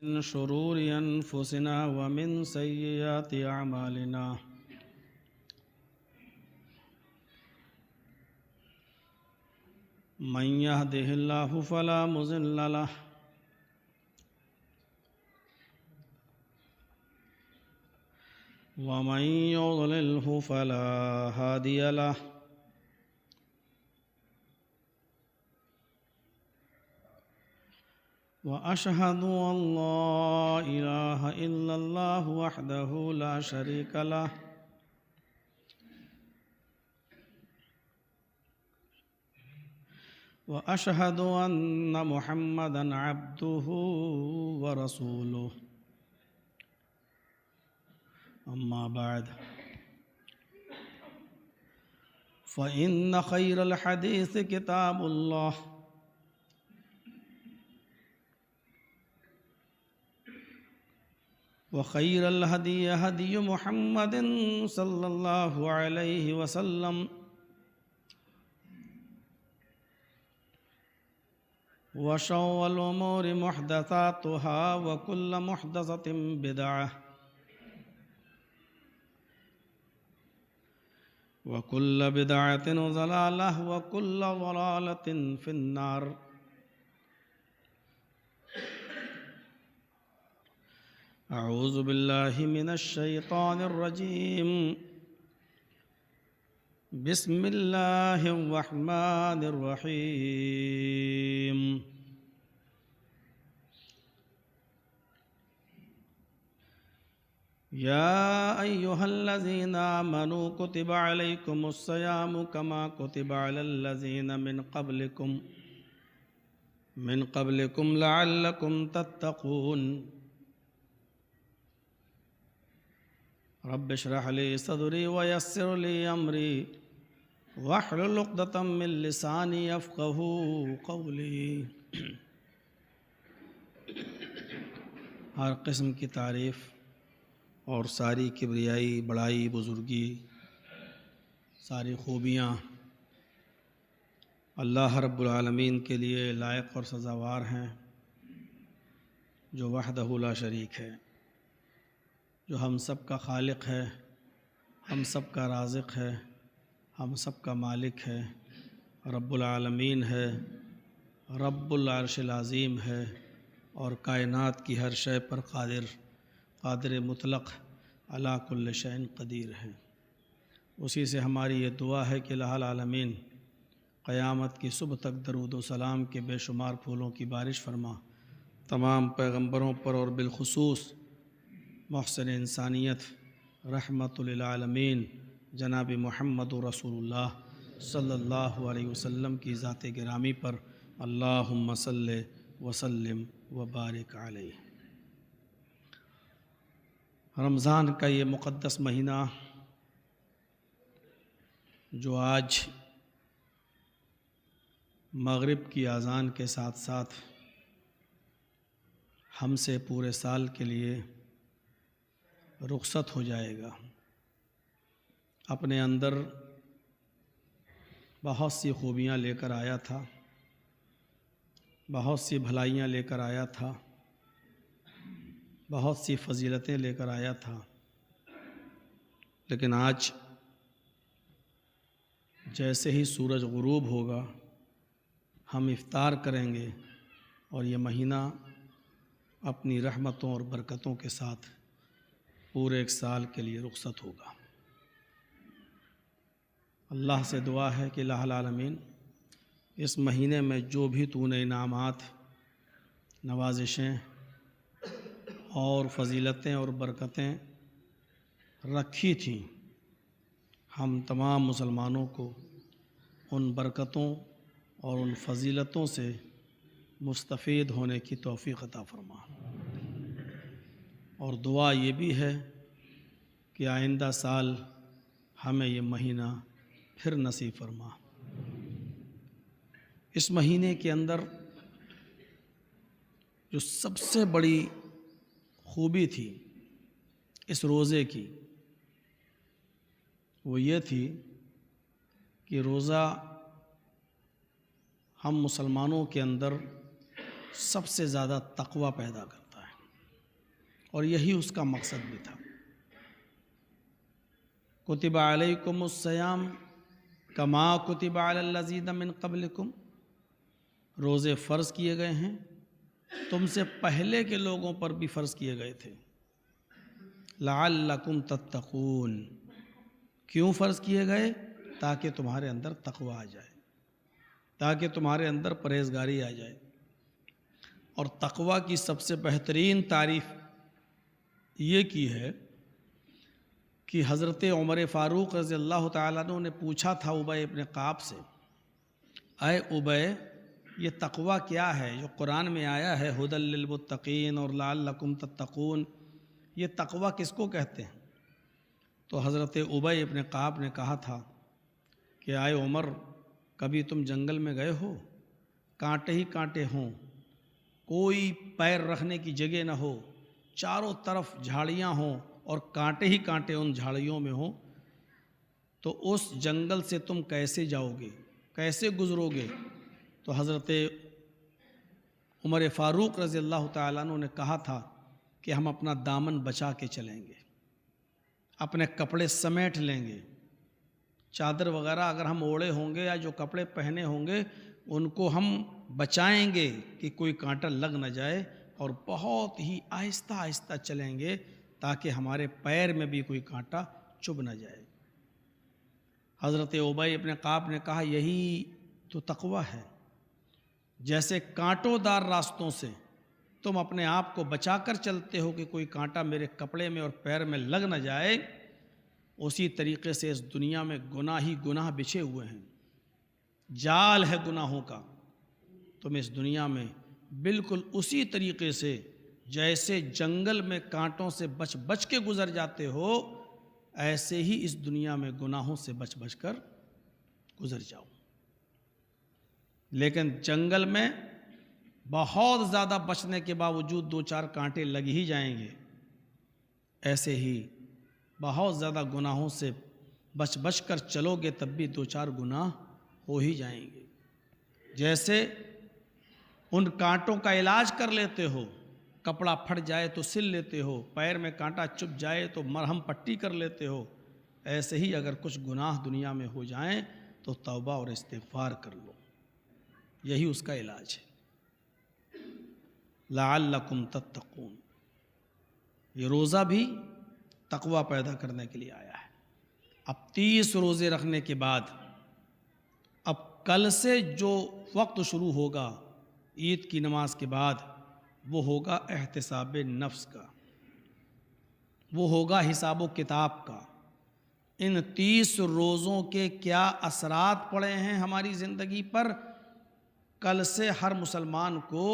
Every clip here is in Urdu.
من شرور أنفسنا ومن سيئات أعمالنا من يهده الله فلا مضل له ومن يضلله فلا هادي له وأشهد أن لا إله إلا الله وحده لا شريك له وأشهد أن محمدًا عبده ورسوله أما بعد فإن خير الحديث كتاب الله وخير الهدي هدي محمد صلى الله عليه وسلم وشر الأمور محدثاتها وكل محدثة بدعة وكل بدعة ضلالة وكل ضلالة في النار. أعوذ بالله من الشيطان الرجيم. بسم الله الرحمن الرحيم. يا أيها الذين آمنوا كتب عليكم الصيام كما كتب على الذين من قبلكم لعلكم تتقون. رب اشرح لي صدري ويسر لي أمري واحلل عقدة من لساني يفقهوا قولي. ہر قسم کی تعریف اور ساری کبریائی، بڑائی، بزرگی، ساری خوبیاں اللہ رب العالمین کے لیے لائق اور سزاوار ہیں، جو وحدہ لا شریک ہے، جو ہم سب کا خالق ہے، ہم سب کا رازق ہے، ہم سب کا مالک ہے، رب العالمین ہے، رب العرش العظیم ہے، اور کائنات کی ہر شے پر قادر مطلق علی کل شیء قدیر ہے۔ اسی سے ہماری یہ دعا ہے کہ الہ العالمین قیامت کی صبح تک درود و سلام کے بے شمار پھولوں کی بارش فرما، تمام پیغمبروں پر اور بالخصوص محسن انسانیت رحمت للعالمین جناب محمد رسول اللہ صلی اللہ علیہ وسلم کی ذات گرامی پر اللہم صلی وسلم وبارک علیہ۔ رمضان کا یہ مقدس مہینہ جو آج مغرب کی اذان کے ساتھ ساتھ ہم سے پورے سال کے لیے رخصت ہو جائے گا، اپنے اندر بہت سی خوبیاں لے کر آیا تھا، بہت سی بھلائیاں لے کر آیا تھا، بہت سی فضیلتیں لے کر آیا تھا، لیکن آج جیسے ہی سورج غروب ہوگا ہم افطار کریں گے اور یہ مہینہ اپنی رحمتوں اور برکتوں کے ساتھ پورے ایک سال کے لیے رخصت ہوگا۔ اللہ سے دعا ہے کہ الہ العالمین اس مہینے میں جو بھی تو نے انعامات، نوازشیں اور فضیلتیں اور برکتیں رکھی تھیں، ہم تمام مسلمانوں کو ان برکتوں اور ان فضیلتوں سے مستفید ہونے کی توفیق عطا فرما، اور دعا یہ بھی ہے کہ آئندہ سال ہمیں یہ مہینہ پھر نصیب فرما۔ اس مہینے کے اندر جو سب سے بڑی خوبی تھی اس روزے کی وہ یہ تھی کہ روزہ ہم مسلمانوں کے اندر سب سے زیادہ تقوی پیدا کرتا ہے۔ اور یہی اس کا مقصد بھی تھا۔ کتب علیکم الصیام کما کتب علی الذین من قبلکم، روزے فرض کیے گئے ہیں تم سے پہلے کے لوگوں پر بھی فرض کیے گئے تھے، لعلکم تتقون، کیوں فرض کیے گئے؟ تاکہ تمہارے اندر تقوی آ جائے، تاکہ تمہارے اندر پرہیزگاری آ جائے۔ اور تقوی کی سب سے بہترین تعریف یہ کی ہے کہ حضرت عمر فاروق رضی اللہ تعالیٰ عنہ نے پوچھا تھا ابی ابن کعب سے، اے ابی، یہ تقوی کیا ہے جو قرآن میں آیا ہے ھدی للمتقین اور لعلکم تتقون، یہ تقوی کس کو کہتے ہیں؟ تو حضرت ابی ابن کعب نے کہا تھا کہ اے عمر، کبھی تم جنگل میں گئے ہو، کانٹے ہی کانٹے ہوں، کوئی پیر رکھنے کی جگہ نہ ہو، چاروں طرف جھاڑیاں ہوں اور کانٹے ہی کانٹے ان جھاڑیوں میں ہوں، تو اس جنگل سے تم کیسے جاؤ گے، کیسے گزرو گے؟ تو حضرت عمر فاروق رضی اللہ تعالیٰ عنہ نے کہا تھا کہ ہم اپنا دامن بچا کے چلیں گے، اپنے کپڑے سمیٹ لیں گے، چادر وغیرہ اگر ہم اوڑے ہوں گے یا جو کپڑے پہنے ہوں گے ان کو ہم بچائیں گے کہ کوئی کانٹا لگ نہ جائے، اور بہت ہی آہستہ آہستہ چلیں گے تاکہ ہمارے پیر میں بھی کوئی کانٹا چبھ نہ جائے۔ حضرت ابی ابن کعب نے کہا یہی تو تقوی ہے، جیسے کانٹوں دار راستوں سے تم اپنے آپ کو بچا کر چلتے ہو کہ کوئی کانٹا میرے کپڑے میں اور پیر میں لگ نہ جائے، اسی طریقے سے اس دنیا میں گناہ ہی گناہ بچھے ہوئے ہیں، جال ہے گناہوں کا۔ تم اس دنیا میں بالکل اسی طریقے سے جیسے جنگل میں کانٹوں سے بچ بچ کے گزر جاتے ہو، ایسے ہی اس دنیا میں گناہوں سے بچ بچ کر گزر جاؤ۔ لیکن جنگل میں بہت زیادہ بچنے کے باوجود دو چار کانٹے لگ ہی جائیں گے، ایسے ہی بہت زیادہ گناہوں سے بچ بچ کر چلو گے تب بھی دو چار گناہ ہو ہی جائیں گے۔ جیسے ان کانٹوں کا علاج کر لیتے ہو، کپڑا پھٹ جائے تو سل لیتے ہو، پیر میں کانٹا چبھ جائے تو مرہم پٹی کر لیتے ہو، ایسے ہی اگر کچھ گناہ دنیا میں ہو جائیں تو توبہ اور استغفار کر لو، یہی اس کا علاج ہے۔ لعلکم تتقون، یہ روزہ بھی تقوی پیدا کرنے کے لیے آیا ہے۔ اب 30 روزے رکھنے کے بعد اب کل سے جو وقت شروع ہوگا عید کی نماز کے بعد، وہ ہوگا احتساب نفس کا، وہ ہوگا حساب و کتاب کا۔ ان 30 روزوں کے کیا اثرات پڑے ہیں ہماری زندگی پر، کل سے ہر مسلمان کو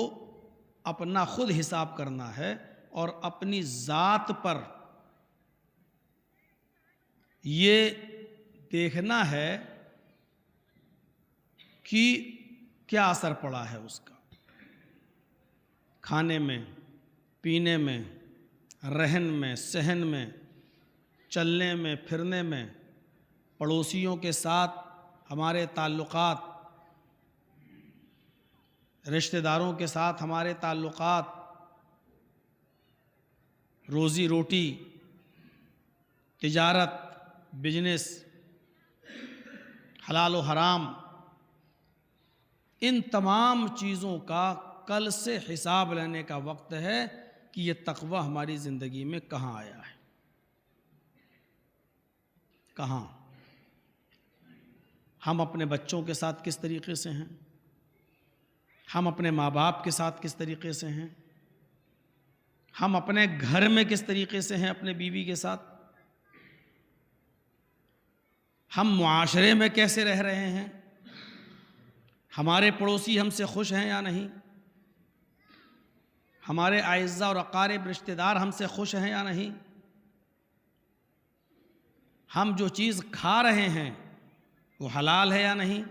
اپنا خود حساب کرنا ہے اور اپنی ذات پر یہ دیکھنا ہے کہ کیا اثر پڑا ہے اس کا، کھانے میں، پینے میں، رہن میں، صحن میں، چلنے میں، پھرنے میں، پڑوسیوں کے ساتھ ہمارے تعلقات، رشتہ داروں کے ساتھ ہمارے تعلقات، روزی روٹی، تجارت، بزنس، حلال و حرام، ان تمام چیزوں کا کل سے حساب لینے کا وقت ہے کہ یہ تقوی ہماری زندگی میں کہاں آیا ہے، کہاں؟ ہم اپنے بچوں کے ساتھ کس طریقے سے ہیں، ہم اپنے ماں باپ کے ساتھ کس طریقے سے ہیں، ہم اپنے گھر میں کس طریقے سے ہیں اپنے بیوی کے ساتھ، ہم معاشرے میں کیسے رہ رہے ہیں، ہمارے پڑوسی ہم سے خوش ہیں یا نہیں، ہمارے اعزاء اور اقارب رشتہ دار ہم سے خوش ہیں یا نہیں، ہم جو چیز کھا رہے ہیں وہ حلال ہے یا نہیں،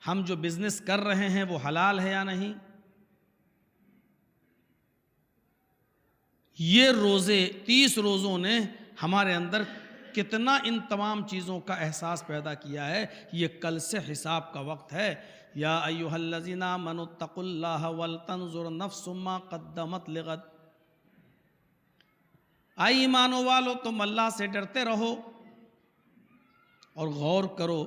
ہم جو بزنس کر رہے ہیں وہ حلال ہے یا نہیں۔ یہ روزے 30 روزوں نے ہمارے اندر کتنا ان تمام چیزوں کا احساس پیدا کیا ہے۔ یہ کل سے حساب کا وقت ہے۔ یا ایھا الذین آمنوا اتقوا اللہ ولتنظر نفس ما قدمت لغد، آئی ایمانوں والو تم اللہ سے ڈرتے رہو اور غور کرو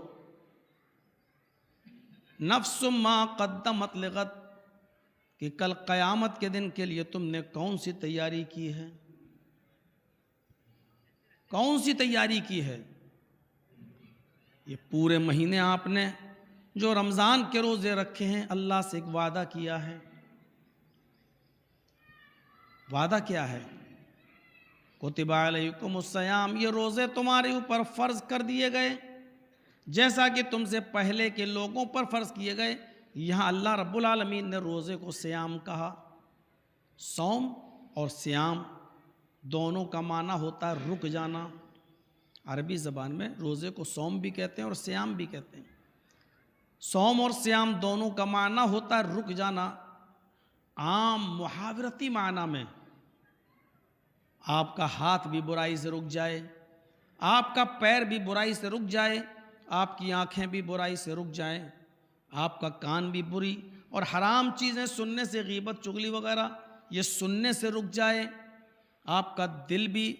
نفس ما قدمت لغد کہ کل قیامت کے دن کے لیے تم نے کون سی تیاری کی ہے، کون سی تیاری کی ہے۔ یہ پورے مہینے آپ نے جو رمضان کے روزے رکھے ہیں اللہ سے ایک وعدہ کیا ہے۔ وعدہ کیا ہے؟ کتب علیکم الصیام، یہ روزے تمہارے اوپر فرض کر دیے گئے جیسا کہ تم سے پہلے کے لوگوں پر فرض کیے گئے۔ یہاں اللہ رب العالمین نے روزے کو سیام کہا۔ صوم اور سیام دونوں کا معنی ہوتا ہے رک جانا۔ عربی زبان میں روزے کو صوم بھی کہتے ہیں اور سیام بھی کہتے ہیں۔ صوم اور سیام دونوں کا معنی ہوتا ہے رک جانا۔ عام محاورتی معنی میں آپ کا ہاتھ بھی برائی سے رک جائے، آپ کا پیر بھی برائی سے رک جائے، آپ کی آنکھیں بھی برائی سے رک جائیں، آپ کا کان بھی بری اور حرام چیزیں سننے سے، غیبت چغلی وغیرہ یہ سننے سے رک جائے، آپ کا دل بھی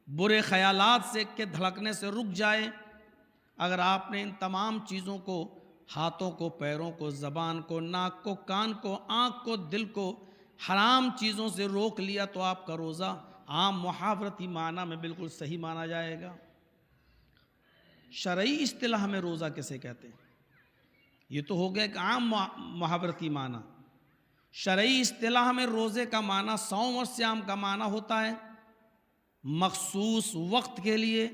برے خیالات سے کے دھڑکنے سے رک جائے۔ اگر آپ نے ان تمام چیزوں کو، ہاتھوں کو، پیروں کو، زبان کو، ناک کو، کان کو، آنکھ کو، دل کو حرام چیزوں سے روک لیا تو آپ کا روزہ عام محاورتی معنی میں بالکل صحیح مانا جائے گا۔ شرعی اصطلاح میں روزہ کسے کہتے ہیں؟ یہ تو ہو گیا کہ عام محاورتی معنی۔ شرعی اصطلاح میں روزے کا معنی، صوم اور سیام کا معنی ہوتا ہے مخصوص وقت کے لیے،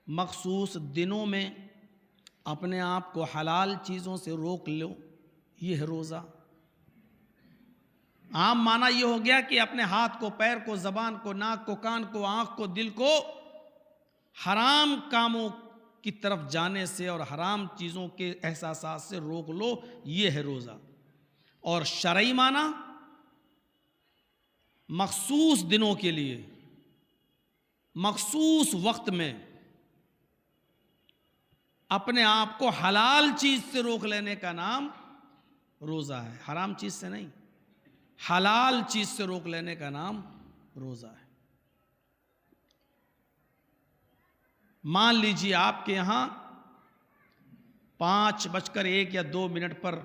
مخصوص دنوں میں اپنے آپ کو حلال چیزوں سے روک لو، یہ ہے روزہ۔ عام معنی یہ ہو گیا کہ اپنے ہاتھ کو، پیر کو، زبان کو، ناک کو، کان کو، آنکھ کو، دل کو حرام کاموں کی طرف جانے سے اور حرام چیزوں کے احساسات سے روک لو، یہ ہے روزہ۔ اور شرعی معنی مخصوص دنوں کے لیے، مخصوص وقت میں اپنے آپ کو حلال چیز سے روک لینے کا نام روزہ ہے، حرام چیز سے نہیں، حلال چیز سے روک لینے کا نام روزہ ہے۔ مان لیجیے آپ کے یہاں 5:01 یا 2 پر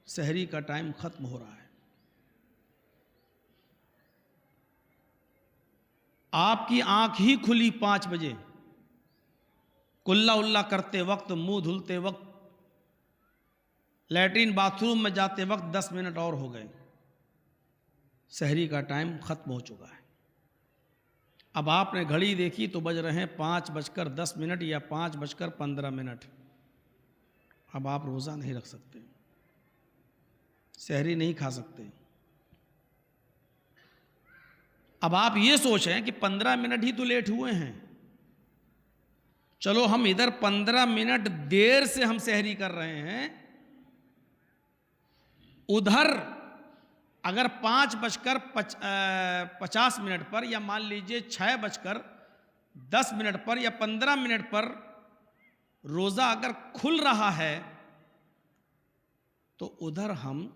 سحری کا ٹائم ختم ہو رہا ہے، آپ کی آنکھ ہی کھلی 5 بجے، کلا الا کرتے وقت، منہ دھلتے وقت، لیٹرین باتھ روم میں جاتے وقت 10 منٹ اور ہو گئے، سحری کا ٹائم ختم ہو چکا ہے۔ اب آپ نے گھڑی دیکھی تو بج رہے ہیں 5:10 یا 5:15۔ اب آپ روزہ نہیں رکھ سکتے، سحری نہیں کھا سکتے۔ اب آپ یہ سوچ رہے ہیں کہ 15 منٹ ہی تو لیٹ ہوئے ہیں، چلو ہم ادھر 15 منٹ دیر سے ہم سحری کر رہے ہیں، ادھر اگر 5:50 پر یا مان لیجئے 6:10 پر یا 15 منٹ پر روزہ اگر کھل رہا ہے تو ادھر ہم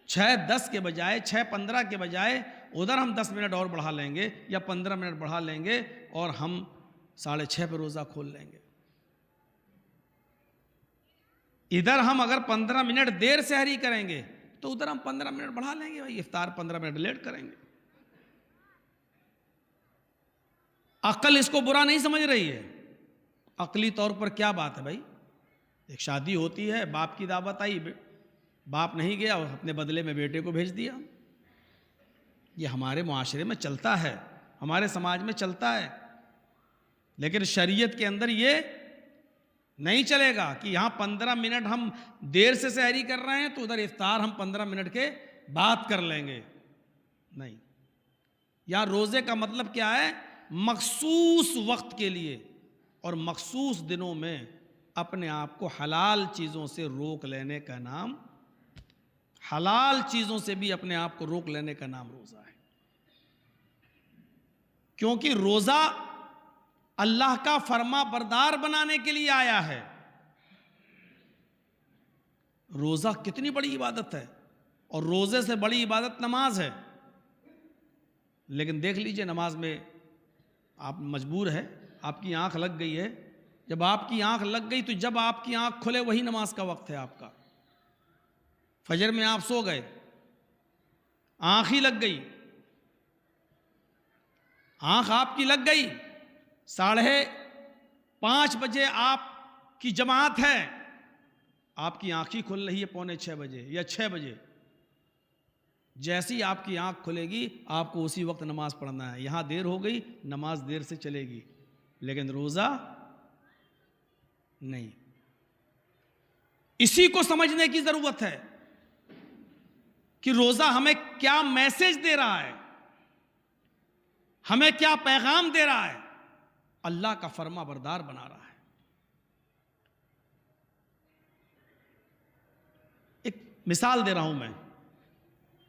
6:10 کے بجائے، 6:15 کے بجائے ادھر ہم 10 منٹ اور بڑھا لیں گے یا 15 منٹ بڑھا لیں گے اور ہم 6:30 پہ روزہ کھول لیں گے۔ ادھر ہم اگر 15 منٹ دیر سحری کریں گے تو ادھر ہم 15 منٹ بڑھا لیں گے، بھائی افطار 15 منٹ لیٹ کریں گے۔ عقل اس کو برا نہیں سمجھ رہی ہے۔ عقلی طور پر کیا بات ہے بھائی، ایک شادی ہوتی ہے، باپ کی دعوت آئی، باپ نہیں گیا اور اپنے بدلے میں بیٹے کو بھیج دیا۔ یہ ہمارے معاشرے میں چلتا ہے، ہمارے سماج میں چلتا ہے، لیکن شریعت کے اندر یہ نہیں چلے گا کہ یہاں 15 منٹ ہم دیر سے سحری کر رہے ہیں تو ادھر افطار ہم 15 منٹ کے بعد کر لیں گے، نہیں۔ یہاں روزے کا مطلب کیا ہے؟ مخصوص وقت کے لیے اور مخصوص دنوں میں اپنے آپ کو حلال چیزوں سے روک لینے کا نام، حلال چیزوں سے بھی اپنے آپ کو روک لینے کا نام روزہ ہے۔ کیونکہ روزہ اللہ کا فرما بردار بنانے کے لیے آیا ہے۔ روزہ کتنی بڑی عبادت ہے، اور روزے سے بڑی عبادت نماز ہے۔ لیکن دیکھ لیجئے نماز میں آپ مجبور ہے، آپ کی آنکھ لگ گئی ہے، جب آپ کی آنکھ لگ گئی تو جب آپ کی آنکھ کھلے وہی نماز کا وقت ہے آپ کا۔ فجر میں آپ سو گئے، آنکھ ہی لگ گئی، آنکھ آپ کی لگ گئی، 5:30 بجے آپ کی جماعت ہے، آپ کی آنکھ ہی کھل رہی ہے 5:45 بجے یا 6 بجے، جیسی آپ کی آنکھ کھلے گی آپ کو اسی وقت نماز پڑھنا ہے۔ یہاں دیر ہو گئی، نماز دیر سے چلے گی، لیکن روزہ نہیں۔ اسی کو سمجھنے کی ضرورت ہے کہ روزہ ہمیں کیا میسج دے رہا ہے، ہمیں کیا پیغام دے رہا ہے، اللہ کا فرما بردار بنا رہا ہے۔ ایک مثال دے رہا ہوں میں،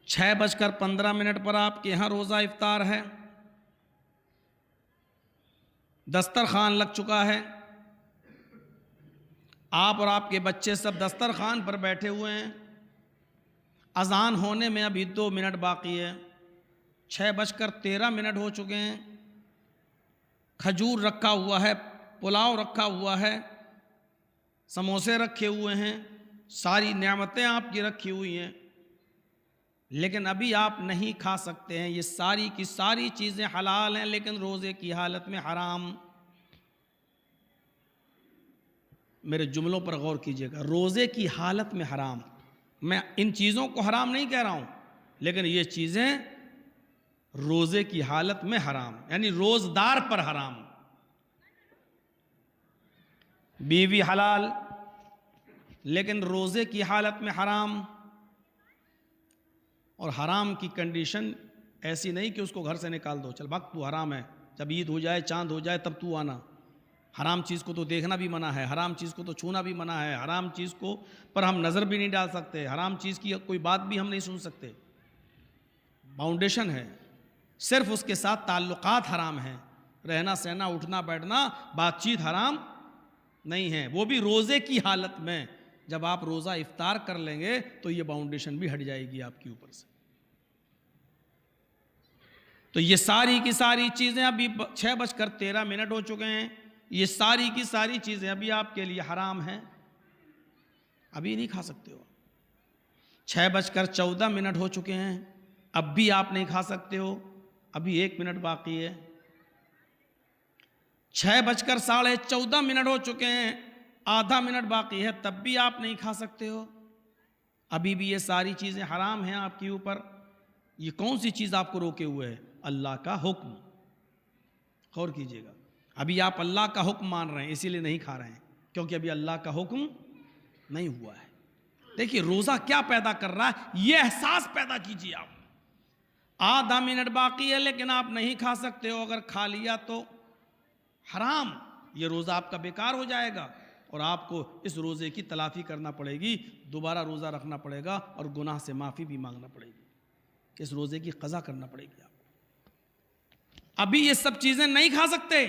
6:15 پر آپ کے یہاں روزہ افطار ہے، دسترخوان لگ چکا ہے، آپ اور آپ کے بچے سب دسترخوان پر بیٹھے ہوئے ہیں، اذان ہونے میں ابھی 2 منٹ باقی ہے، 6:13 ہو چکے ہیں، کھجور رکھا ہوا ہے، پلاؤ رکھا ہوا ہے، سموسے رکھے ہوئے ہیں، ساری نعمتیں آپ کی رکھی ہوئی ہیں، لیکن ابھی آپ نہیں کھا سکتے ہیں۔ یہ ساری کی ساری چیزیں حلال ہیں لیکن روزے کی حالت میں حرام۔ میرے جملوں پر غور کیجئے گا، روزے کی حالت میں حرام۔ میں ان چیزوں کو حرام نہیں کہہ رہا ہوں، لیکن یہ چیزیں روزے کی حالت میں حرام، یعنی روزدار پر حرام۔ بیوی حلال لیکن روزے کی حالت میں حرام، اور حرام کی کنڈیشن ایسی نہیں کہ اس کو گھر سے نکال دو، چل بھاگ تو حرام ہے، جب عید ہو جائے چاند ہو جائے تب تو آنا۔ حرام چیز کو تو دیکھنا بھی منع ہے، حرام چیز کو تو چھونا بھی منع ہے، حرام چیز کو پر ہم نظر بھی نہیں ڈال سکتے، حرام چیز کی کوئی بات بھی ہم نہیں سن سکتے۔ باؤنڈیشن ہے، صرف اس کے ساتھ تعلقات حرام ہیں، رہنا سہنا اٹھنا بیٹھنا بات چیت حرام نہیں ہے، وہ بھی روزے کی حالت میں۔ جب آپ روزہ افطار کر لیں گے تو یہ باؤنڈیشن بھی ہٹ جائے گی آپ کے اوپر سے۔ تو یہ ساری کی ساری چیزیں ابھی 6:13 ہو چکے ہیں، یہ ساری کی ساری چیزیں ابھی آپ کے لیے حرام ہیں، ابھی نہیں کھا سکتے ہو۔ 6:14 ہو چکے ہیں، اب بھی آپ نہیں کھا سکتے ہو، ابھی 1 منٹ باقی ہے۔ 6:14 ہو چکے ہیں، آدھا منٹ باقی ہے، تب بھی آپ نہیں کھا سکتے ہو، ابھی بھی یہ ساری چیزیں حرام ہیں آپ کے اوپر۔ یہ کون سی چیز آپ کو روکے ہوئے ہے؟ اللہ کا حکم۔ غور کیجئے گا، ابھی آپ اللہ کا حکم مان رہے ہیں اسی لیے نہیں کھا رہے ہیں، کیونکہ ابھی اللہ کا حکم نہیں ہوا ہے۔ دیکھیے روزہ کیا پیدا کر رہا ہے، یہ احساس پیدا کیجئے آپ۔ آدھا منٹ باقی ہے لیکن آپ نہیں کھا سکتے ہو، اگر کھا لیا تو حرام، یہ روزہ آپ کا بیکار ہو جائے گا، اور آپ کو اس روزے کی تلافی کرنا پڑے گی، دوبارہ روزہ رکھنا پڑے گا، اور گناہ سے معافی بھی مانگنا پڑے گی، اس روزے کی قضا کرنا پڑے گی آپ کو۔ ابھی یہ سب چیزیں نہیں کھا سکتے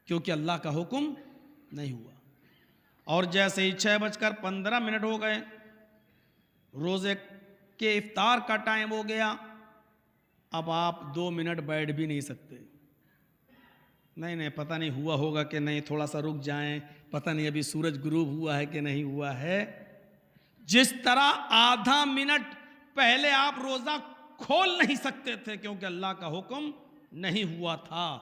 کیونکہ اللہ کا حکم نہیں ہوا۔ اور جیسے ہی 6:15 ہو گئے، روزے کے افطار کا ٹائم ہو گیا، اب آپ 2 منٹ بیٹھ بھی نہیں سکتے۔ نہیں پتہ نہیں ہوا ہوگا کہ نہیں، تھوڑا سا رک جائیں، پتہ نہیں ابھی سورج غروب ہوا ہے کہ نہیں ہوا ہے۔ جس طرح آدھا منٹ پہلے آپ روزہ کھول نہیں سکتے تھے کیونکہ اللہ کا حکم نہیں ہوا تھا،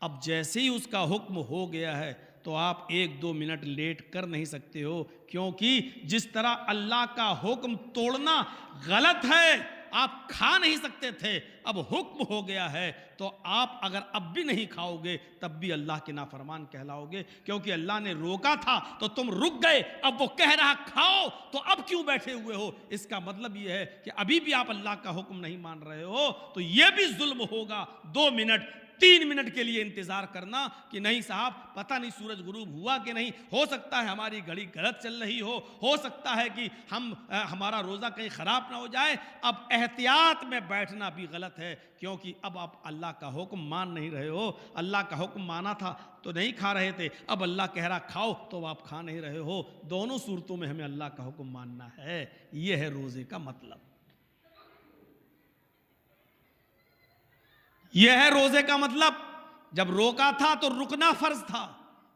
اب جیسے ہی اس کا حکم ہو گیا ہے تو آپ 1-2 منٹ لیٹ کر نہیں سکتے ہو، کیونکہ جس طرح اللہ کا حکم توڑنا غلط ہے، آپ کھا نہیں سکتے تھے، اب حکم ہو گیا ہے تو آپ اگر اب بھی نہیں کھاؤ گے تب بھی اللہ کے نافرمان کہلاؤ گے، کیونکہ اللہ نے روکا تھا تو تم رک گئے، اب وہ کہہ رہا کھاؤ تو اب کیوں بیٹھے ہوئے ہو؟ اس کا مطلب یہ ہے کہ ابھی بھی آپ اللہ کا حکم نہیں مان رہے ہو، تو یہ بھی ظلم ہوگا 2 منٹ 3 منٹ کے لیے انتظار کرنا کہ نہیں صاحب پتہ نہیں سورج غروب ہوا کہ نہیں، ہو سکتا ہے ہماری گھڑی غلط چل رہی ہو سکتا ہے کہ ہمارا روزہ کہیں خراب نہ ہو جائے۔ اب احتیاط میں بیٹھنا بھی غلط ہے، کیونکہ اب آپ اللہ کا حکم مان نہیں رہے ہو، اللہ کا حکم مانا تھا تو نہیں کھا رہے تھے، اب اللہ کہہ رہا کھاؤ تو آپ کھا نہیں رہے ہو، دونوں صورتوں میں ہمیں اللہ کا حکم ماننا ہے، یہ ہے روزے کا مطلب۔ یہ ہے روزے کا مطلب. جب روکا تھا تو رکنا فرض تھا،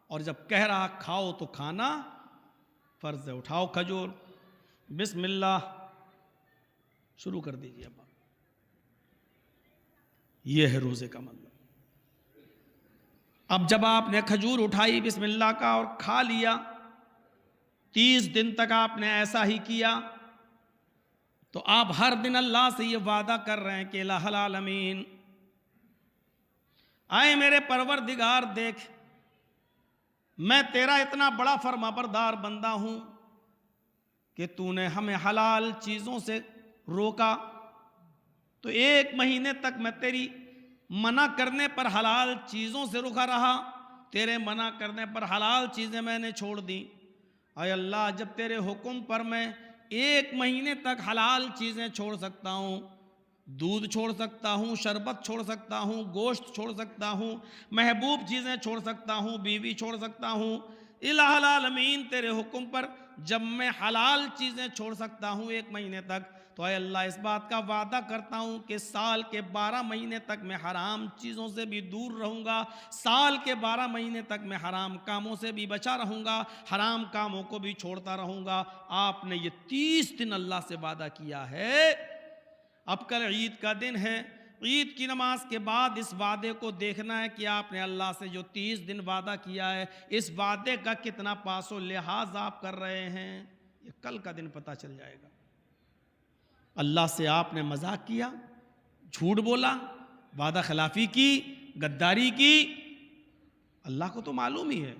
اور جب کہہ رہا کھاؤ تو کھانا فرض ہے. اٹھاؤ کھجور، بسم اللہ، شروع کر دیجیے. اب یہ ہے روزے کا مطلب. اب جب آپ نے کھجور اٹھائی بسم اللہ کا اور کھا لیا، 30 دن تک آپ نے ایسا ہی کیا، تو آپ ہر دن اللہ سے یہ وعدہ کر رہے ہیں کہ الہ العالمین، آئے میرے پروردگار، دیکھ میں تیرا اتنا بڑا فرمانبردار بندہ ہوں کہ تو نے ہمیں حلال چیزوں سے روکا، تو 1 مہینے تک میں تیری منع کرنے پر حلال چیزوں سے رکا رہا، تیرے منع کرنے پر حلال چیزیں میں نے چھوڑ دی. اے اللہ، جب تیرے حکم پر میں 1 مہینے تک حلال چیزیں چھوڑ سکتا ہوں، دودھ چھوڑ سکتا ہوں، شربت چھوڑ سکتا ہوں، گوشت چھوڑ سکتا ہوں، محبوب چیزیں چھوڑ سکتا ہوں، بیوی چھوڑ سکتا ہوں، الہ العالمین تیرے حکم پر جب میں حلال چیزیں چھوڑ سکتا ہوں 1 مہینے تک، تو اے اللہ اس بات کا وعدہ کرتا ہوں کہ سال کے 12 مہینے تک میں حرام چیزوں سے بھی دور رہوں گا، سال کے 12 مہینے تک میں حرام کاموں سے بھی بچا رہوں گا، حرام کاموں کو بھی چھوڑتا رہوں گا. آپ نے یہ 30 دن اللہ سے وعدہ کیا ہے. اب کل عید کا دن ہے، عید کی نماز کے بعد اس وعدے کو دیکھنا ہے کہ آپ نے اللہ سے جو 30 دن وعدہ کیا ہے، اس وعدے کا کتنا پاس و لحاظ آپ کر رہے ہیں. یہ کل کا دن پتہ چل جائے گا. اللہ سے آپ نے مذاق کیا، جھوٹ بولا، وعدہ خلافی کی، غداری کی، اللہ کو تو معلوم ہی ہے.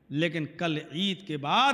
لیکن کل عید کے بعد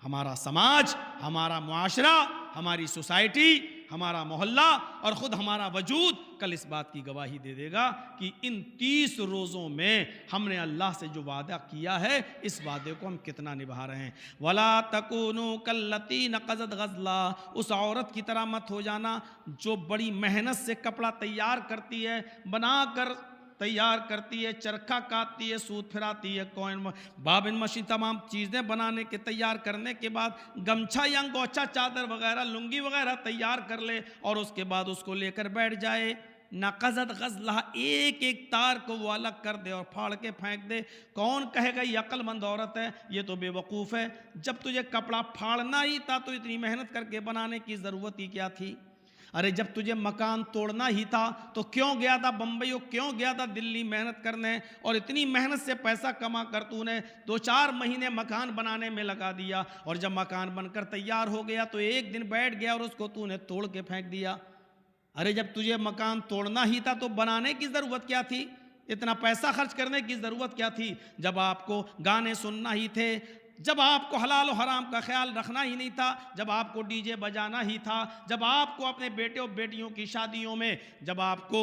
ہمارا سماج، ہمارا معاشرہ، ہماری سوسائٹی، ہمارا محلہ اور خود ہمارا وجود کل اس بات کی گواہی دے دے گا کہ ان 30 روزوں میں ہم نے اللہ سے جو وعدہ کیا ہے، اس وعدے کو ہم کتنا نبھا رہے ہیں. وَلَا تَكُونُوا كَالَّتِي نَقَضَتْ غَزْلًا، اس عورت کی طرح مت ہو جانا جو بڑی محنت سے کپڑا تیار کرتی ہے، بنا کر تیار کرتی ہے، چرخہ کاٹتی ہے، سوت پھراتی ہے، کوئن بابن مشی، تمام چیزیں بنانے کے تیار کرنے کے بعد گمچھا یا انگوچھا، چادر وغیرہ، لنگی وغیرہ تیار کر لے اور اس کے بعد اس کو لے کر بیٹھ جائے. نقضت غزلہ، ایک ایک تار کو وہ الگ کر دے اور پھاڑ کے پھینک دے. کون کہے گا یہ عقل مند عورت ہے، یہ تو بے وقوف ہے. جب تجھے کپڑا پھاڑنا ہی تھا تو اتنی محنت کر کے بنانے کی ضرورت ہی کیا تھی؟ ارے جب تجھے مکان توڑنا ہی تھا تو کیوں گیا تھا بمبئی، کیوں گیا تھا دلی محنت کرنے، اور اتنی محنت سے پیسہ کما کر تو نے 2-4 مہینے مکان بنانے میں لگا دیا، اور جب مکان بن کر تیار ہو گیا تو 1 دن بیٹھ گیا اور اس کو تو نے توڑ کے پھینک دیا. ارے جب تجھے مکان توڑنا ہی تھا تو بنانے کی ضرورت کیا تھی؟ اتنا پیسہ خرچ کرنے کی ضرورت کیا تھی؟ جب آپ کو گانے سننا ہی تھے، جب آپ کو حلال و حرام کا خیال رکھنا ہی نہیں تھا، جب آپ کو ڈی جے بجانا ہی تھا، جب آپ کو اپنے بیٹے اور بیٹیوں کی شادیوں میں جب آپ کو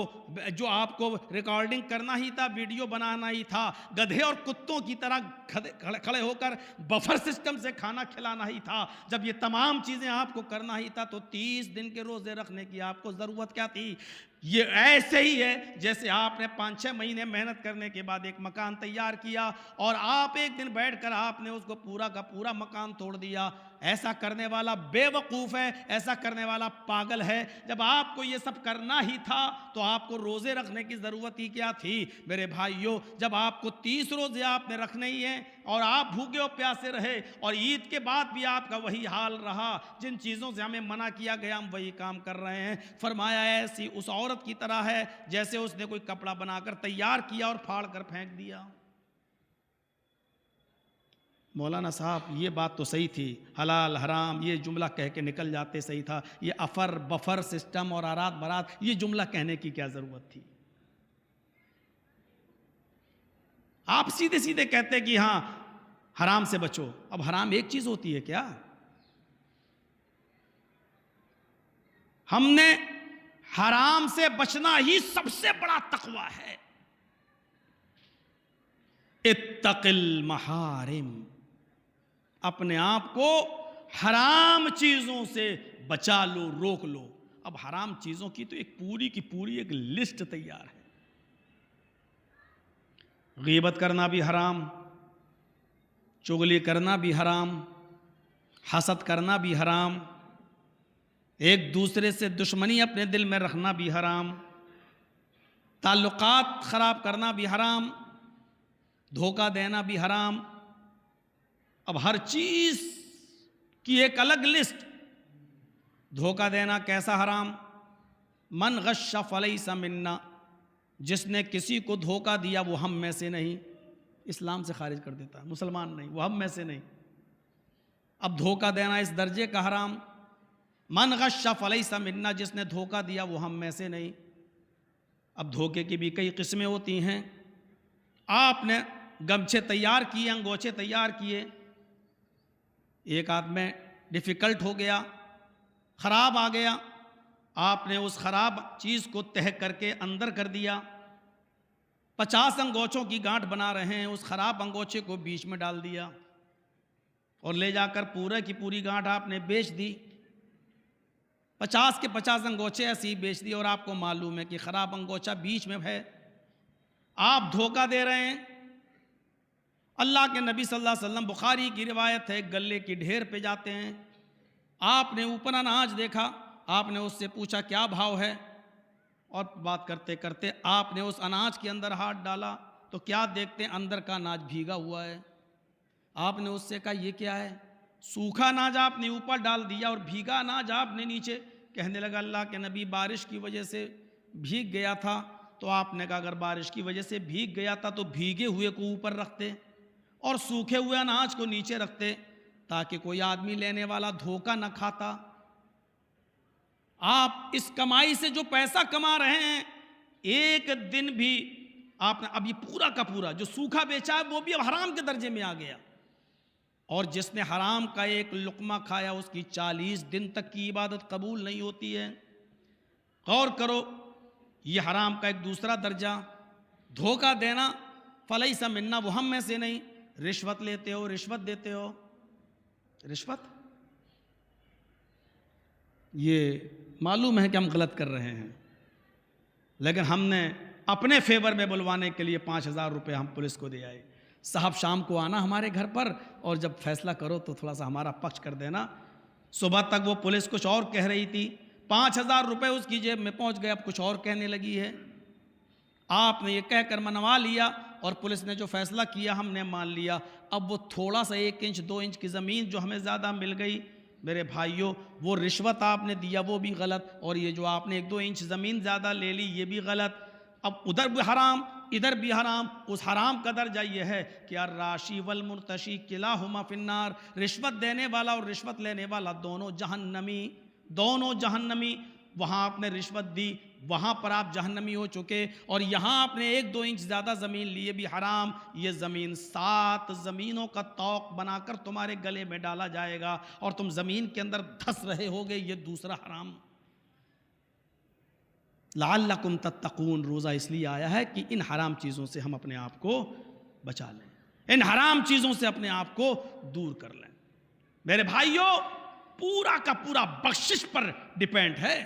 ریکارڈنگ کرنا ہی تھا، ویڈیو بنانا ہی تھا، گدھے اور کتوں کی طرح کھڑے ہو کر بفر سسٹم سے کھانا کھلانا ہی تھا، جب یہ تمام چیزیں آپ کو کرنا ہی تھا تو 30 دن کے روزے رکھنے کی آپ کو ضرورت کیا تھی؟ یہ ایسے ہی ہے جیسے آپ نے 5-6 مہینے محنت کرنے کے بعد ایک مکان تیار کیا اور آپ 1 دن بیٹھ کر آپ نے اس کو پورا کا پورا مکان توڑ دیا. ایسا کرنے والا بے وقوف ہے، ایسا کرنے والا پاگل ہے. جب آپ کو یہ سب کرنا ہی تھا تو آپ کو روزے رکھنے کی ضرورت ہی کیا تھی؟ میرے بھائیوں، جب آپ کو 30 روزے آپ نے رکھنے ہی ہیں اور آپ بھوکے اور پیاسے رہے اور عید کے بعد بھی آپ کا وہی حال رہا، جن چیزوں سے ہمیں منع کیا گیا ہم وہی کام کر رہے ہیں. فرمایا ایسی اس عورت کی طرح ہے جیسے اس نے کوئی کپڑا بنا کر تیار کیا اور پھاڑ کر پھینک دیا. مولانا صاحب یہ بات تو صحیح تھی، حلال حرام یہ جملہ کہہ کے نکل جاتے، صحیح تھا. یہ افر بفر سسٹم اور آرات برات یہ جملہ کہنے کی کیا ضرورت تھی؟ آپ سیدھے سیدھے کہتے کہ ہاں حرام سے بچو. اب حرام ایک چیز ہوتی ہے کیا؟ ہم نے حرام سے بچنا ہی سب سے بڑا تقوی ہے. اتق المحارم، اپنے آپ کو حرام چیزوں سے بچا لو، روک لو. اب حرام چیزوں کی تو ایک پوری کی پوری ایک لسٹ تیار ہے. غیبت کرنا بھی حرام، چغلی کرنا بھی حرام، حسد کرنا بھی حرام، ایک دوسرے سے دشمنی اپنے دل میں رکھنا بھی حرام، تعلقات خراب کرنا بھی حرام، دھوکہ دینا بھی حرام۔ اب ہر چیز کی ایک الگ لسٹ۔ دھوکہ دینا کیسا حرام؟ من غش فلیس منا، جس نے کسی کو دھوکہ دیا وہ ہم میں سے نہیں، اسلام سے خارج کر دیتا ہے، مسلمان نہیں، وہ ہم میں سے نہیں۔ اب دھوکہ دینا اس درجے کا حرام۔ من غش فلیس منا، جس نے دھوکہ دیا وہ ہم میں سے نہیں۔ اب دھوکے کی بھی کئی قسمیں ہوتی ہیں۔ آپ نے گمچھے تیار کیے، انگوچھے تیار کیے، ایک ہاتھ میں ڈیفیکلٹ ہو گیا، خراب آ گیا، آپ نے اس خراب چیز کو تہہ کر کے اندر کر دیا۔ 50 انگوچھوں کی گانٹھ بنا رہے ہیں، اس خراب انگوچھے کو بیچ میں ڈال دیا اور لے جا کر پورے کی پوری گانٹھ آپ نے بیچ دی۔ 50 کے 50 انگوچھے ایسے ہی بیچ دی، اور آپ کو معلوم ہے کہ خراب انگوچھا بیچ میں ہے۔ آپ دھوکہ دے رہے ہیں۔ اللہ کے نبی صلی اللہ علیہ وسلم، بخاری کی روایت ہے، گلے کی ڈھیر پہ جاتے ہیں، آپ نے اوپر اناج دیکھا، آپ نے اس سے پوچھا کیا بھاؤ ہے، اور بات کرتے کرتے آپ نے اس اناج کے اندر ہاتھ ڈالا تو کیا دیکھتے ہیں، اندر کا اناج بھیگا ہوا ہے۔ آپ نے اس سے کہا یہ کیا ہے؟ سوکھا اناج آپ نے اوپر ڈال دیا اور بھیگا اناج آپ نے نیچے۔ کہنے لگا اللہ کے نبی بارش کی وجہ سے بھیگ گیا تھا۔ تو آپ نے کہا اگر بارش کی وجہ سے بھیگ گیا تھا تو بھیگے ہوئے کو اوپر رکھتے اور سوکھے ہوئے اناج کو نیچے رکھتے، تاکہ کوئی آدمی لینے والا دھوکہ نہ کھاتا۔ آپ اس کمائی سے جو پیسہ کما رہے ہیں، ایک دن بھی آپ نے اب یہ پورا کا پورا جو سوکھا بیچا ہے وہ بھی اب حرام کے درجے میں آ گیا، اور جس نے حرام کا ایک لقمہ کھایا اس کی 40 دن تک کی عبادت قبول نہیں ہوتی ہے۔ غور کرو، یہ حرام کا ایک دوسرا درجہ۔ دھوکہ دینا، فلیس منا، وہ ہم میں سے نہیں۔ رشوت لیتے ہو، رشوت دیتے ہو، رشوت، یہ معلوم ہے کہ ہم غلط کر رہے ہیں، لیکن ہم نے اپنے فیور میں بلوانے کے لیے 5000 روپے ہم پولیس کو دے آئے۔ صاحب شام کو آنا ہمارے گھر پر، اور جب فیصلہ کرو تو تھوڑا سا ہمارا پکش کر دینا۔ صبح تک وہ پولیس کچھ اور کہہ رہی تھی، 5000 روپے اس کی جیب میں پہنچ گئے، اب کچھ اور کہنے لگی ہے۔ آپ نے یہ کہہ کر منوا لیا، اور پولیس نے جو فیصلہ کیا ہم نے مان لیا۔ اب وہ تھوڑا سا 1 انچ 2 انچ کی زمین جو ہمیں زیادہ مل گئی، میرے بھائیوں، وہ رشوت آپ نے دیا وہ بھی غلط، اور یہ جو آپ نے 1-2 انچ زمین زیادہ لے لی یہ بھی غلط۔ اب ادھر بھی حرام ادھر بھی حرام۔ اس حرام کا درجہ یہ ہے کہ الراشی والمرتشی کلاہما فی النار، رشوت دینے والا اور رشوت لینے والا دونوں جہنمی۔ وہاں آپ نے رشوت دی، وہاں پر آپ جہنمی ہو چکے، اور یہاں آپ نے 1-2 انچ زیادہ زمین لی، یہ بھی حرام۔ یہ زمین 7 زمینوں کا طوق بنا کر تمہارے گلے میں ڈالا جائے گا، اور تم زمین کے اندر دھس رہے ہوگے، یہ دوسرا حرام۔ لعلکم تتقون، روزہ اس لیے آیا ہے کہ ان حرام چیزوں سے ہم اپنے آپ کو بچا لیں، ان حرام چیزوں سے اپنے آپ کو دور کر لیں۔ میرے بھائیوں، پورا کا پورا بخشش پر ڈیپینڈ ہے۔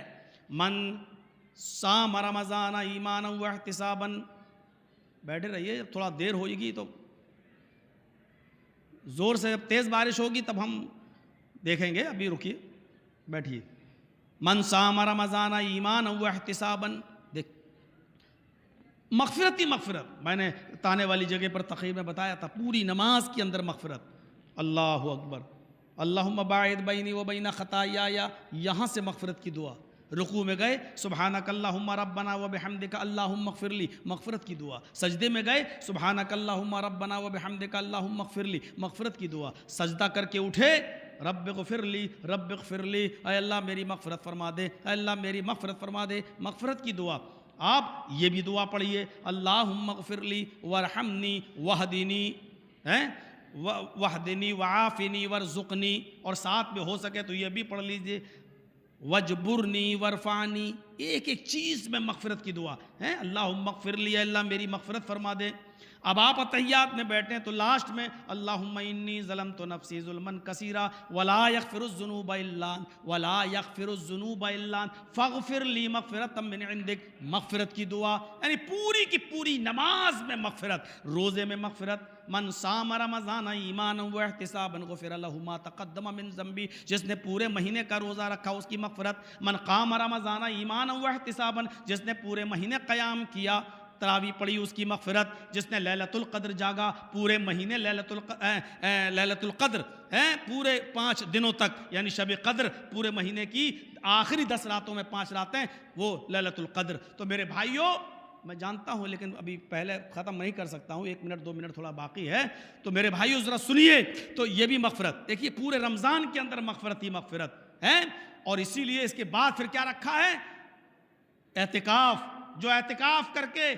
من صام رمضان ایمانا واحتسابا، بیٹھے رہیے، جب تھوڑا دیر ہوئے گی تو زور سے، جب تیز بارش ہوگی تب ہم دیکھیں گے، ابھی رکیے، بیٹھیے۔ من صام رمضان ایمانا واحتسابا، دیکھ، مغفرت ہی مغفرت۔ میں نے تانے والی جگہ پر تقریر میں بتایا تھا، پوری نماز کے اندر مغفرت۔ اللہ اکبر، اللہم باعد بینی و بین خطایایا، یہاں سے مغفرت کی دعا۔ رکوع میں گئے سبحانک اللہم ربنا و بحمدک اللہم اغفر لی، مغفرت کی دعا۔ سجدے میں گئے سبحانک اللہم ربنا و بحمدک اللہم اغفر لی، مغفرت کی دعا۔ سجدہ کر کے اٹھے، رب اغفر لی، رب اغفر لی، اے اللہ میری مغفرت فرما دے، اے اللہ میری مغفرت فرما دے، مغفرت کی دعا۔ آپ یہ بھی دعا پڑھیے، اللہم اغفر لی وارحمنی واہدنی، واہدنی وعافنی وارزقنی، اور ساتھ میں ہو سکے تو یہ بھی پڑھ لیجئے، وجبرنی ورفعنی۔ ایک ایک چیز میں مغفرت کی دعا ہے۔ اللہم اغفر لی، اے اللہ میری مغفرت فرما دے، اب آپ اتحیات میں بیٹھیں تو لاسٹ میں اللہم انی ظلمت نفسی ظلما کثیرا ولا یغفر الذنوب الا انت فاغفر لی مغفرۃ من عندک، مغفرت کی دعا، یعنی پوری کی پوری نماز میں مغفرت، روزے میں مغفرت۔ من صام رمضان ایمانا واحتسابا غفر له ما تقدم من ذنبی، جس نے پورے مہینے کا روزہ رکھا اس کی مغفرت۔ من قام رمضان ایمانا واحتسابا، جس نے پورے مہینے قیام کیا، تراویح پڑھی، اس کی مغفرت۔ جس نے لیلۃ القدر جاگا، پورے مہینے لیلۃ القدر پورے 5 دنوں تک، یعنی شب قدر پورے مہینے کی آخری 10 راتوں میں 5 راتیں وہ لیلۃ القدر۔ تو میرے بھائیوں، میں جانتا ہوں لیکن ابھی پہلے ختم نہیں کر سکتا ہوں، 1 منٹ 2 منٹ تھوڑا باقی ہے، تو میرے بھائیوں ذرا سنیے۔ تو یہ بھی مغفرت، دیکھیے پورے رمضان کے اندر مغفرت ہی مغفرت ہے۔ اور اسی لیے اس کے بعد پھر کیا رکھا ہے؟ اعتکاف۔ جو اعتکاف کر کے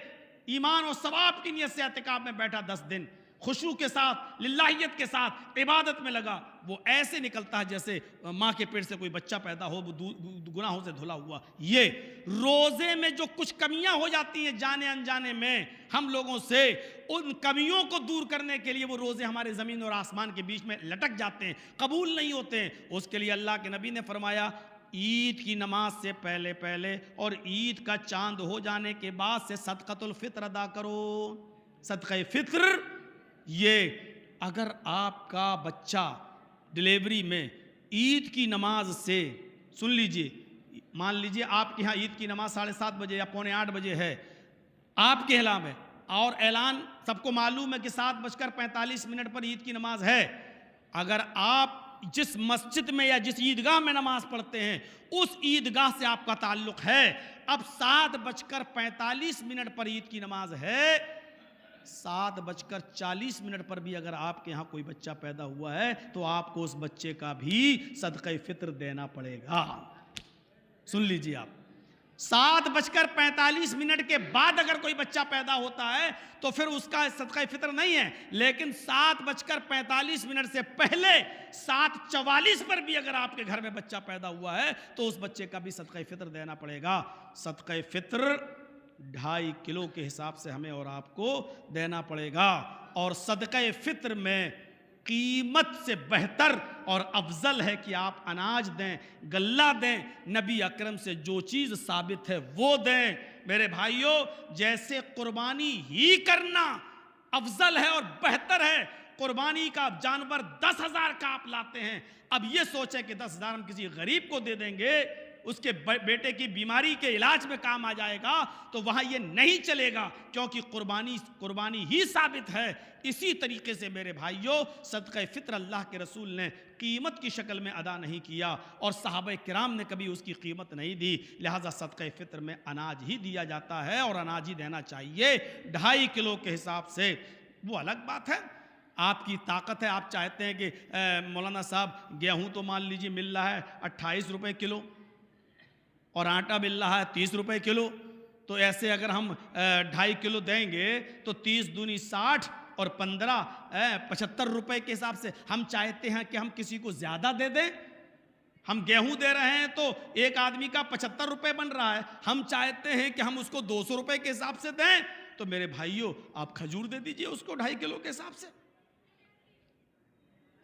ایمان و ثواب کی نیت سے اعتکاف میں بیٹھا 10 دن خشوع کے ساتھ، للہیت کے ساتھ عبادت میں لگا، وہ ایسے نکلتا ہے جیسے ماں کے پیٹ سے کوئی بچہ پیدا ہو، وہ گناہوں سے دھلا ہوا۔ یہ روزے میں جو کچھ کمیاں ہو جاتی ہیں جانے انجانے میں ہم لوگوں سے، ان کمیوں کو دور کرنے کے لیے وہ روزے ہمارے زمین اور آسمان کے بیچ میں لٹک جاتے ہیں، قبول نہیں ہوتے ہیں۔ اس کے لیے اللہ کے نبی نے فرمایا عید کی نماز سے پہلے اور عید کا چاند ہو جانے کے بعد سے صدقۃ الفطر ادا کرو۔ صدقہ فطر، یہ اگر آپ کا بچہ ڈلیوری میں عید کی نماز سے، سن لیجئے، مان لیجئے آپ کے ہاں عید کی نماز 7:30 بجے یا 7:45 بجے ہے، آپ کے اعلان میں، اور اعلان سب کو معلوم ہے کہ 7:45 پر عید کی نماز ہے۔ اگر آپ جس مسجد میں یا جس عیدگاہ میں نماز پڑھتے ہیں اس عیدگاہ سے آپ کا تعلق ہے، اب 7:45 پر عید کی نماز ہے، 7:40 پر بھی اگر آپ کے ہاں کوئی بچہ پیدا ہوا ہے تو آپ کو اس بچے کا بھی صدقہ فطر دینا پڑے گا۔ سن لیجئے آپ، 7:45 کے بعد اگر کوئی بچہ پیدا ہوتا ہے تو پھر اس کا صدقہ فطر نہیں ہے، لیکن 7:45 سے پہلے 7:44 پر بھی اگر آپ کے گھر میں بچہ پیدا ہوا ہے تو اس بچے کا بھی صدقہ فطر دینا پڑے گا۔ صدقہ فطر 2.5 کلو کے حساب سے ہمیں اور آپ کو دینا پڑے گا۔ اور صدقہ فطر میں قیمت سے بہتر اور افضل ہے کہ آپ اناج دیں، غلہ دیں، نبی اکرم سے جو چیز ثابت ہے وہ دیں۔ میرے بھائیوں، جیسے قربانی ہی کرنا افضل ہے اور بہتر ہے، قربانی کا جانور 10,000 کا آپ لاتے ہیں، اب یہ سوچیں کہ 10,000 ہم کسی غریب کو دے دیں گے، اس کے بیٹے کی بیماری کے علاج میں کام آ جائے گا، تو وہاں یہ نہیں چلے گا، کیونکہ قربانی ہی ثابت ہے۔ اسی طریقے سے میرے بھائیوں، صدقہ فطر اللہ کے رسول نے قیمت کی شکل میں ادا نہیں کیا، اور صحابہ کرام نے کبھی اس کی قیمت نہیں دی، لہٰذا صدقہ فطر میں اناج ہی دیا جاتا ہے اور اناج ہی دینا چاہیے 2.5 کلو کے حساب سے۔ وہ الگ بات ہے، آپ کی طاقت ہے، آپ چاہتے ہیں کہ مولانا صاحب گیہوں تو مان لیجیے مل رہا ہے 28 روپے کلو اور آٹا مل رہا ہے 30 روپے کلو، تو ایسے اگر ہم 2.5 کلو دیں گے تو 30 دونی 60 اور 15 75 روپے کے حساب سے ہم چاہتے ہیں کہ ہم کسی کو زیادہ دے دیں۔ ہم گیہوں دے رہے ہیں تو ایک آدمی کا 75 روپے بن رہا ہے، ہم چاہتے ہیں کہ ہم اس کو 200 روپے کے حساب سے دیں، تو میرے بھائیوں آپ کھجور دے دیجئے اس کو 2.5 کلو کے حساب سے۔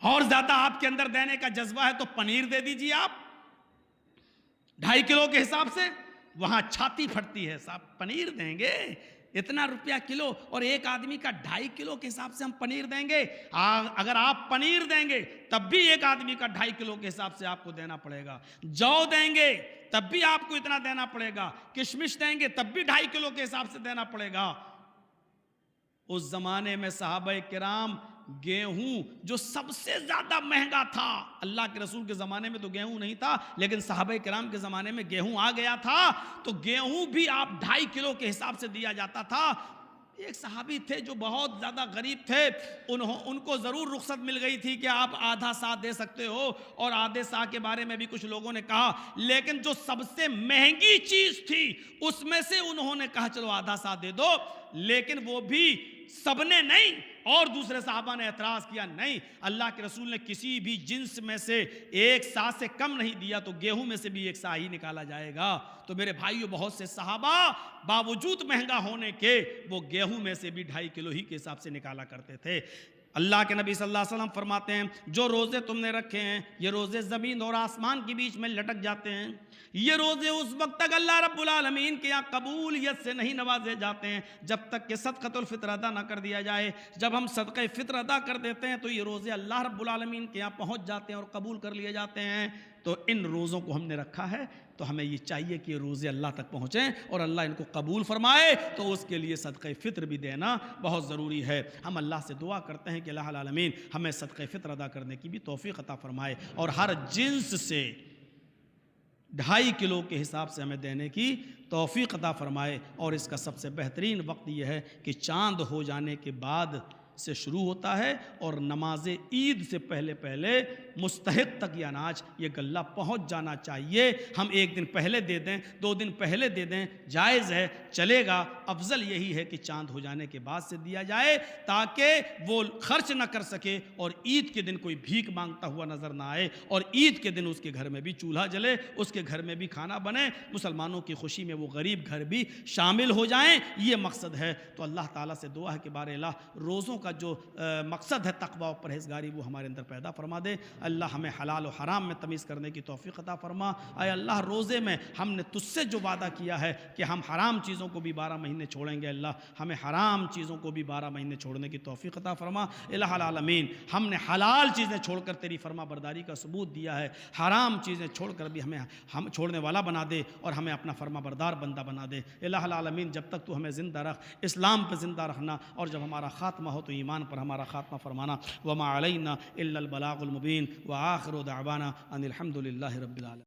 اور زیادہ آپ کے اندر دینے کا جذبہ ہے تو پنیر دے دیجئے آپ 2.5 کلو کے حساب سے۔ وہاں چھاتی پھٹتی ہے، صاحب پنیر دیں گے اتنا روپیہ کلو، اور ایک آدمی کا 2.5 کلو کے حساب سے ہم پنیر دیں گے؟ اگر آپ پنیر دیں گے تب بھی ایک آدمی کا 2.5 کلو کے حساب سے آپ کو دینا پڑے گا، جو دیں گے تب بھی آپ کو اتنا دینا پڑے گا، کشمش دیں گے تب بھی 2.5 کلو کے حساب سے دینا پڑے گا۔ اس زمانے میں صحابہ کرام گیہوں جو سب سے زیادہ مہنگا تھا، اللہ کے رسول کے زمانے میں تو گیہوں نہیں تھا، لیکن صحابہ کرام کے زمانے میں گیہوں آ گیا تھا، تو گیہوں بھی آپ 2.5 کلو کے حساب سے دیا جاتا تھا۔ ایک صحابی تھے جو بہت زیادہ غریب تھے، ان کو ضرور رخصت مل گئی تھی کہ آپ آدھا سا دے سکتے ہو، اور آدھے سا کے بارے میں بھی کچھ لوگوں نے کہا، لیکن جو سب سے مہنگی چیز تھی اس میں سے انہوں نے کہا چلو آدھا سا دے دو، لیکن وہ بھی سب نے نہیں، اور دوسرے صحابہ نے اعتراض کیا نہیں، اللہ کے رسول نے کسی بھی جنس میں سے ایک سا سے کم نہیں دیا تو گیہوں میں سے بھی ایک سا ہی نکالا جائے گا۔ تو میرے بھائیوں، بہت سے صحابہ باوجود مہنگا ہونے کے وہ گیہوں میں سے بھی 2.5 کلو ہی کے حساب سے نکالا کرتے تھے۔ اللہ کے نبی صلی اللہ علیہ وسلم فرماتے ہیں جو روزے تم نے رکھے ہیں یہ روزے زمین اور آسمان کے بیچ میں لٹک جاتے ہیں، یہ روزے اس وقت تک اللہ رب العالمین کے یہاں قبولیت سے نہیں نوازے جاتے ہیں جب تک کہ صدقۃ الفطر ادا نہ کر دیا جائے۔ جب ہم صدقہ فطر ادا کر دیتے ہیں تو یہ روزے اللہ رب العالمین کے یہاں پہنچ جاتے ہیں اور قبول کر لیے جاتے ہیں۔ تو ان روزوں کو ہم نے رکھا ہے تو ہمیں یہ چاہیے کہ یہ روزے اللہ تک پہنچیں اور اللہ ان کو قبول فرمائے، تو اس کے لیے صدقہ فطر بھی دینا بہت ضروری ہے۔ ہم اللہ سے دعا کرتے ہیں کہ اللہ العالمین ہمیں صدقہ فطر ادا کرنے کی بھی توفیق عطا فرمائے اور ہر جنس سے 2.5 کلو کے حساب سے ہمیں دینے کی توفیق عطا فرمائے۔ اور اس کا سب سے بہترین وقت یہ ہے کہ چاند ہو جانے کے بعد سے شروع ہوتا ہے اور نماز عید سے پہلے مستحق تک یہ اناج، یہ غلہ پہنچ جانا چاہیے۔ ہم 1 دن پہلے دے دیں، 2 دن پہلے دے دیں، جائز ہے، چلے گا۔ افضل یہی ہے کہ چاند ہو جانے کے بعد سے دیا جائے تاکہ وہ خرچ نہ کر سکے اور عید کے دن کوئی بھیک مانگتا ہوا نظر نہ آئے، اور عید کے دن اس کے گھر میں بھی چولہا جلے، اس کے گھر میں بھی کھانا بنے، مسلمانوں کی خوشی میں وہ غریب گھر بھی شامل ہو جائیں، یہ مقصد ہے۔ تو اللہ تعالیٰ سے دعا ہے کہ بار الہ روزوں کا جو مقصد ہے تقوی و پرہیزگاری وہ ہمارے اندر پیدا فرما دے۔ اللہ ہمیں حلال و حرام میں تمیز کرنے کی توفیق عطا فرما۔ اے اللہ، روزے میں ہم نے تجھ سے جو وعدہ کیا ہے کہ ہم حرام چیزوں کو بھی 12 مہینے چھوڑیں گے، اللہ ہمیں حرام چیزوں کو بھی 12 مہینے چھوڑنے کی توفیق عطا فرما۔ الہ العالمین، ہم نے حلال چیزیں چھوڑ کر تیری فرما برداری کا ثبوت دیا ہے، حرام چیزیں چھوڑ کر بھی ہم چھوڑنے والا بنا دے اور ہمیں اپنا فرما بردار بندہ بنا دے۔ الہ العالمین، جب تک تو ہمیں زندہ رکھ، اسلام پہ زندہ رکھنا، اور جب ہمارا خاتمہ ہو تو ایمان پر ہمارا خاتمہ فرمانا۔ وما علینا الا البلاغ المبین، وآخر دعوانا ان الحمد للہ رب العالمین۔